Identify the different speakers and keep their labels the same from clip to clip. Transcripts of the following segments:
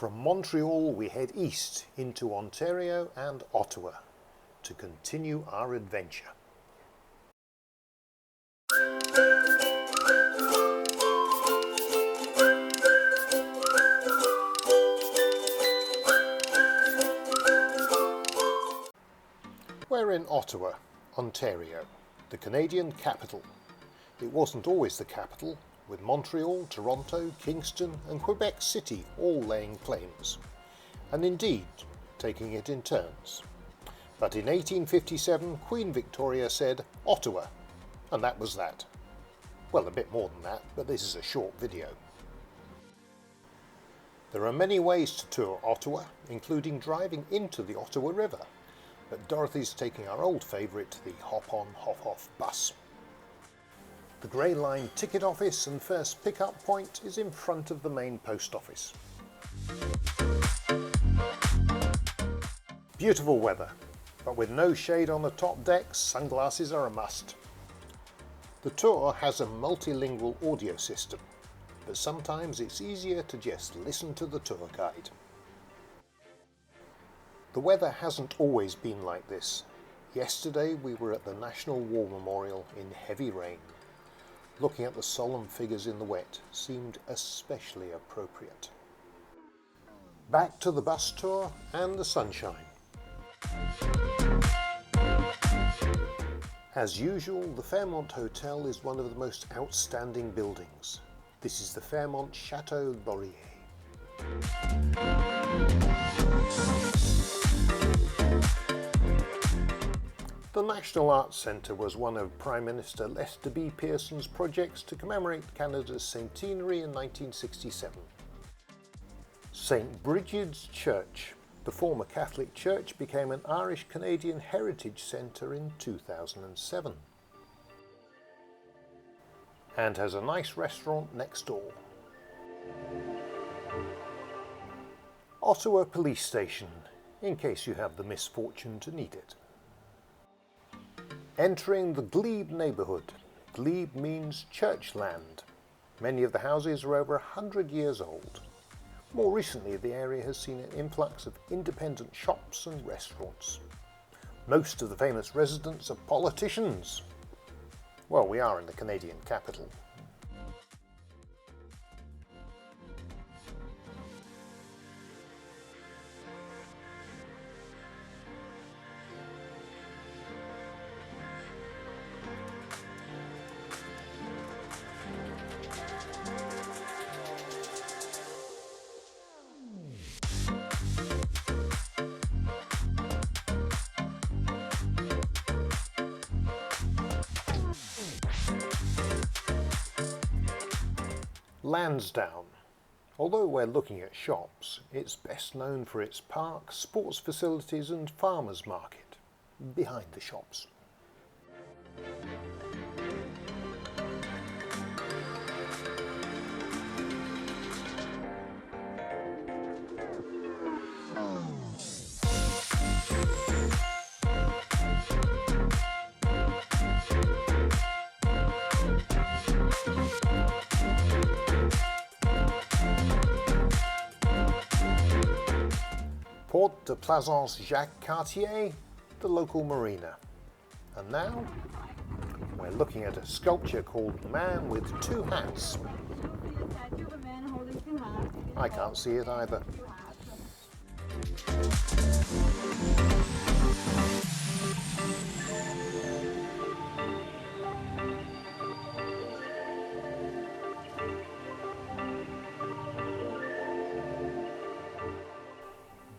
Speaker 1: From Montreal we head east into Ontario and Ottawa to continue our adventure. We're in Ottawa, Ontario, the Canadian capital. It wasn't always the capital, with Montreal, Toronto, Kingston and Quebec City all laying claims, and indeed taking it in turns. But in 1857 Queen Victoria said Ottawa, and that was that. Well, a bit more than that, but this is a short video. There are many ways to tour Ottawa, including driving into the Ottawa River, but Dorothy's taking our old favourite, the hop-on, hop-off bus. The Grey Line ticket office and first pick-up point is in front of the main post office. Beautiful weather, but with no shade on the top deck, sunglasses are a must. The tour has a multilingual audio system, but sometimes it's easier to just listen to the tour guide. The weather hasn't always been like this. Yesterday we were at the National War Memorial in heavy rain. Looking at the solemn figures in the wet seemed especially appropriate. Back to the bus tour and the sunshine. As usual, the Fairmont Hotel is one of the most outstanding buildings. This is the Fairmont Chateau Laurier. The National Arts Centre was one of Prime Minister Lester B. Pearson's projects to commemorate Canada's centenary in 1967. St. Brigid's Church, the former Catholic church, became an Irish-Canadian heritage centre in 2007 and has a nice restaurant next door. Ottawa Police Station, in case you have the misfortune to need it. Entering the Glebe neighbourhood. Glebe means church land. Many of the houses are over 100 years old. More recently, the area has seen an influx of independent shops and restaurants. Most of the famous residents are politicians. Well, we are in the Canadian capital. Lansdowne. Although we're looking at shops, it's best known for its park, sports facilities and farmers market behind the shops. Port de Plaisance Jacques-Cartier, the local marina. And now, we're looking at a sculpture called Man with Two Hats. I can't see it either.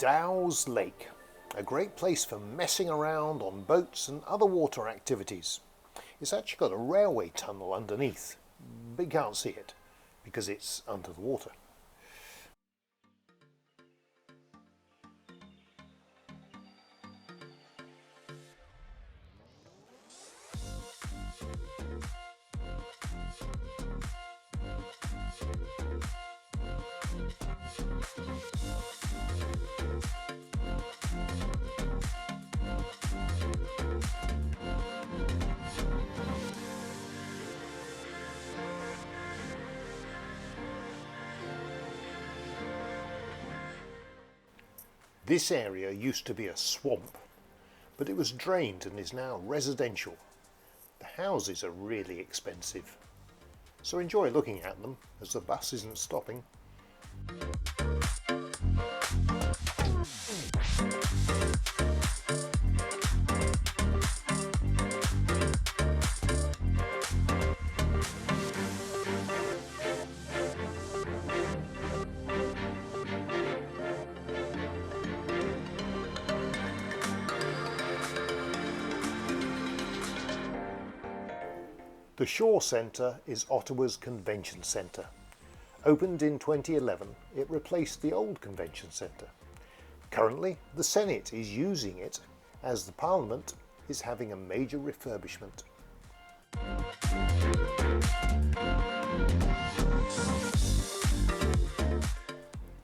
Speaker 1: Dow's Lake, a great place for messing around on boats and other water activities. It's actually got a railway tunnel underneath, but you can't see it because it's under the water. This area used to be a swamp, but it was drained and is now residential. The houses are really expensive, so enjoy looking at them as the bus isn't stopping. The Shaw Centre is Ottawa's convention centre. Opened in 2011, it replaced the old convention centre. Currently, the Senate is using it as the Parliament is having a major refurbishment.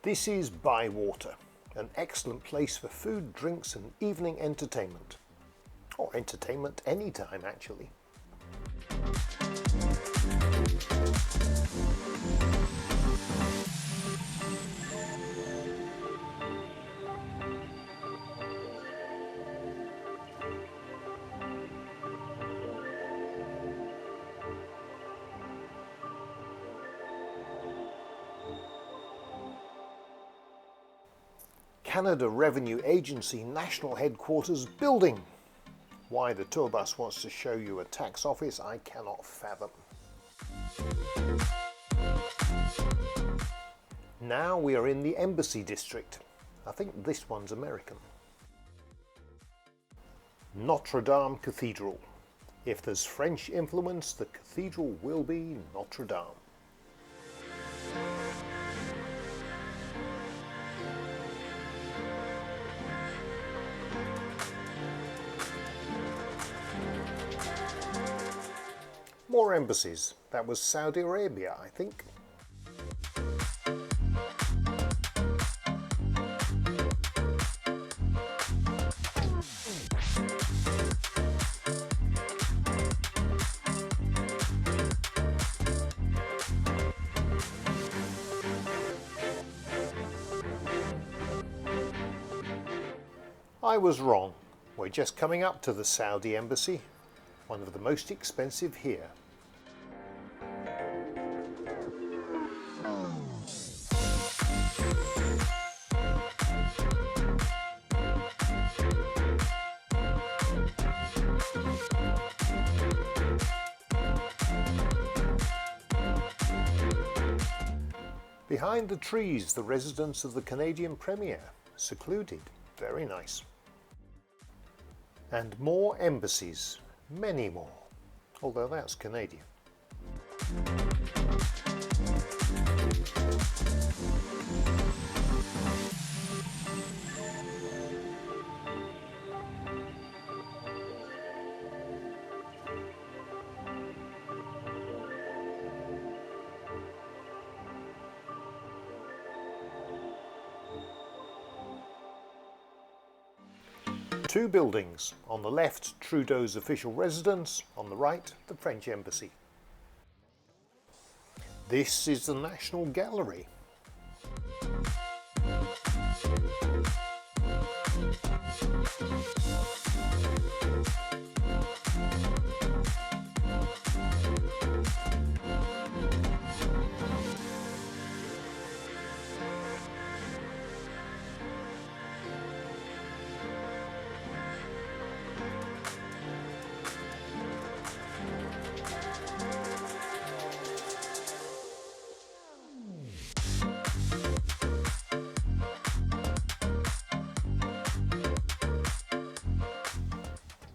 Speaker 1: This is Bywater, an excellent place for food, drinks and evening entertainment. Or entertainment anytime, actually. Canada Revenue Agency National Headquarters building. Why the tour bus wants to show you a tax office, I cannot fathom. Now we are in the Embassy District. I think this one's American. Notre Dame Cathedral. If there's French influence, the cathedral will be Notre Dame. More embassies. That was Saudi Arabia, I think. I was wrong. We're just coming up to the Saudi embassy, one of the most expensive here. Behind the trees, the residence of the Canadian Premier, secluded, very nice. And more embassies, many more, although that's Canadian. Two buildings, on the left Trudeau's official residence, on the right the French embassy. This is the National Gallery.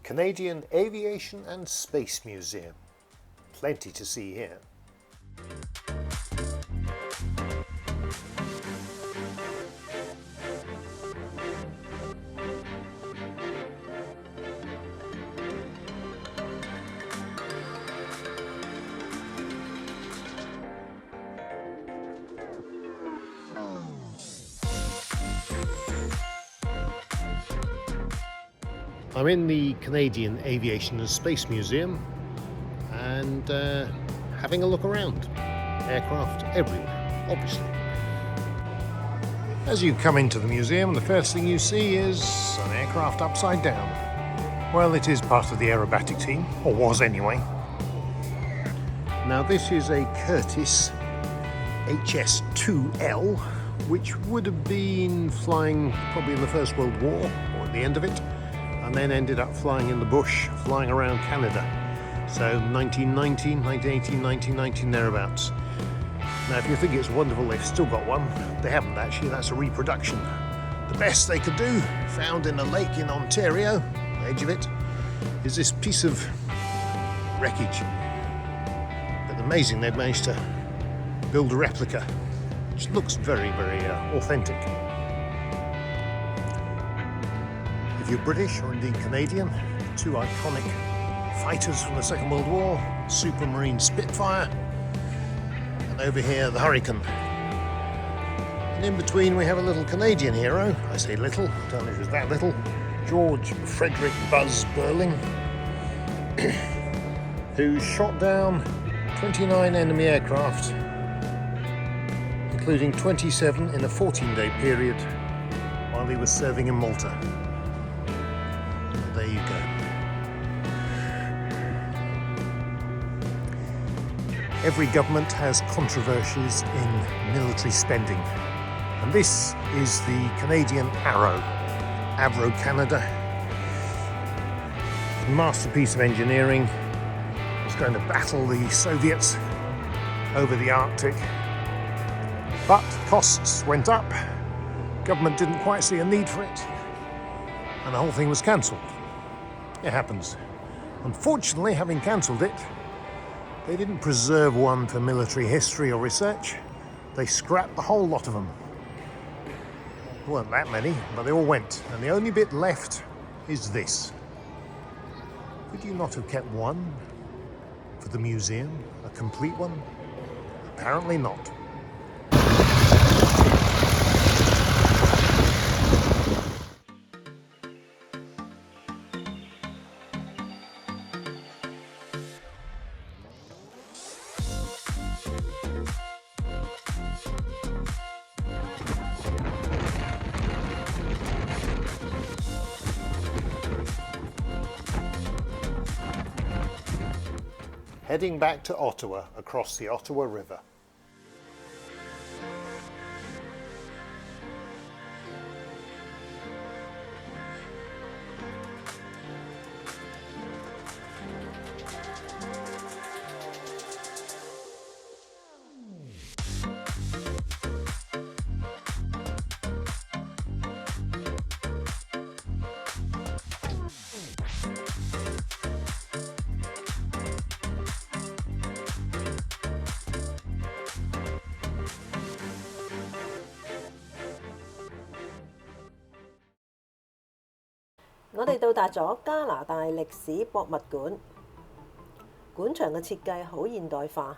Speaker 1: Canadian Aviation and Space Museum. Plenty to see here. I'm in the Canadian Aviation and Space Museum and having a look around. Aircraft everywhere, obviously. As you come into the museum, the first thing you see is an aircraft upside down. Well, it is part of the aerobatic team, or was anyway. Now this is a Curtiss HS-2L, which would have been flying probably in the First World War, or at the end of it, and then ended up flying in the bush, flying around Canada. So 1919, 1918, 1919, thereabouts. Now if you think it's wonderful they've still got one, they haven't actually, that's a reproduction. The best they could do, found in a lake in Ontario, the edge of it, is this piece of wreckage. But amazing they've managed to build a replica, which looks very, very authentic. If you're British or indeed Canadian, two iconic fighters from the Second World War, Supermarine Spitfire, and over here the Hurricane. And in between we have a little Canadian hero, I say little, I don't know if it was that little, George Frederick Buzz Burling, who shot down 29 enemy aircraft, including 27 in a 14-day period while he was serving in Malta. And there you go. Every government has controversies in military spending, and this is the Canadian Avro Canada. A masterpiece of engineering. Was going to battle the Soviets over the Arctic, but costs went up, government didn't quite see a need for it, and the whole thing was cancelled. It happens. Unfortunately, having cancelled it, they didn't preserve one for military history or research. They scrapped the whole lot of them. There weren't that many, but they all went, and the only bit left is this. Could you not have kept one for the museum, a complete one? Apparently not. Heading back to Ottawa across the Ottawa River.
Speaker 2: 我哋到達咗加拿大歷史博物館，館場嘅設計好現代化。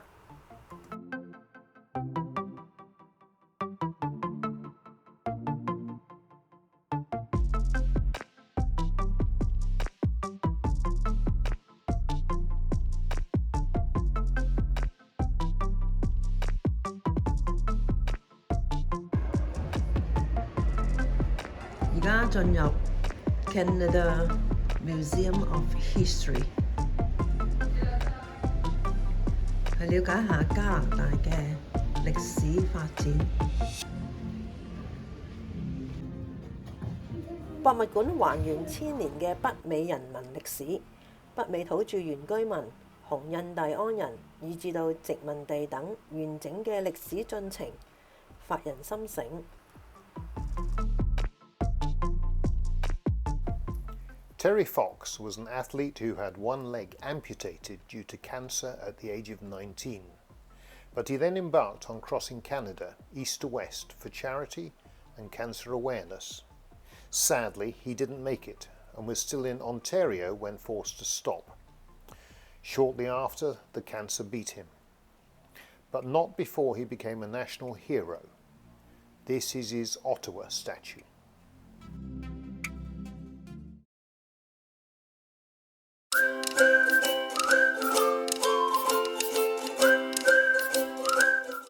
Speaker 2: 而家進入Canada Museum of History， 去了解下加拿大嘅歷史發展。博物館還原千年嘅北美人民歷史，北美土著原居民、紅印第安人，以至到殖民地等完整嘅歷史進程，發人心醒。
Speaker 1: Terry Fox was an athlete who had one leg amputated due to cancer at the age of 19, but he then embarked on crossing Canada east to west for charity and cancer awareness. Sadly, he didn't make it and was still in Ontario when forced to stop. Shortly after, the cancer beat him, but not before he became a national hero. This is his Ottawa statue.